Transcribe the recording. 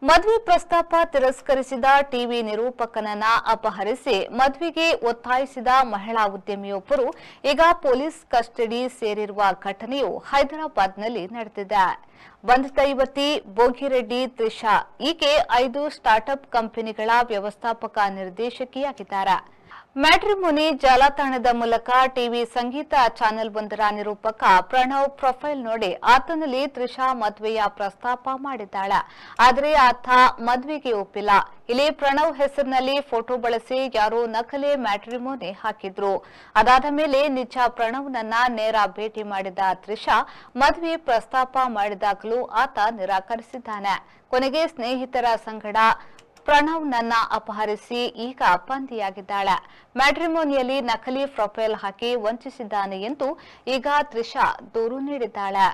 ಮದುವೆ ಪ್ರಸ್ತಾಪ ತಿರಸ್ಕರಿಸಿದ ಟಿವಿ ನಿರೂಪಕನನ್ನ ಅಪಹರಿಸಿ ಮದುವೆಗೆ ಒತ್ತಾಯಿಸಿದ ಮಹಿಳಾ ಉದ್ಯಮಿಯೊಬ್ಬರು ಈಗ ಪೊಲೀಸ್ ಕಸ್ಟಡಿ ಸೇರಿರುವ ಘಟನೆಯು ಹೈದರಾಬಾದ್ನಲ್ಲಿ ನಡೆದಿದೆ. ಬಂಧಿತ ಯುವತಿ ಭೋಗಿರೆಡ್ಡಿ ತ್ರಿಷಾ. ಈಕೆ 5 ಸ್ಟಾರ್ಟ್ಅಪ್ ಕಂಪನಿಗಳ ವ್ಯವಸ್ಥಾಪಕ ನಿರ್ದೇಶಕಿಯಾಗಿದ್ದಾರೆ. ಮ್ಯಾಟ್ರಿಮೋನಿ ಜಾಲತಾಣದ ಮೂಲಕ ಟಿವಿ ಸಂಗೀತ ಚಾನೆಲ್ ಒಂದರ ನಿರೂಪಕ ಪ್ರಣವ್ ಪ್ರೊಫೈಲ್ ನೋಡಿ ಆತನಲ್ಲಿ ತ್ರಿಷಾ ಮದುವೆಯ ಪ್ರಸ್ತಾಪ ಮಾಡಿದ್ದಾಳೆ. ಆದರೆ ಆತ ಮದುವೆಗೆ ಒಪ್ಪಿಲ್ಲ. ಇಲ್ಲಿ ಪ್ರಣವ್ ಹೆಸರಿನಲ್ಲಿ ಫೋಟೋ ಬಳಸಿ ಯಾರೋ ನಕಲಿ ಮ್ಯಾಟ್ರಿಮೋನಿ ಹಾಕಿದ್ರು. ಅದಾದ ಮೇಲೆ ನಿಜ ಪ್ರಣವ್ನನ್ನ ನೇರ ಭೇಟಿ ಮಾಡಿದ ತ್ರಿಷಾ ಮದುವೆ ಪ್ರಸ್ತಾಪ ಮಾಡಿದಾಗಲೂ ಆತ ನಿರಾಕರಿಸಿದ್ದಾನೆ. ಕೊನೆಗೆ ಸ್ನೇಹಿತರ ಸಂಗಡ ಪ್ರಣವ್ನನ್ನ ಅಪಹರಿಸಿ ಈಗ ಬಂಧಿಯಾಗಿದ್ದಾಳೆ. ಮ್ಯಾಟ್ರಿಮೋನಿಯಲ್ಲಿ ನಕಲಿ ಪ್ರೊಫೈಲ್ ಹಾಕಿ ವಂಚಿಸಿದ್ದಾನೆ ಎಂದು ಈಗ ತ್ರಿಷಾ ದೂರು ನೀಡಿದ್ದಾಳೆ.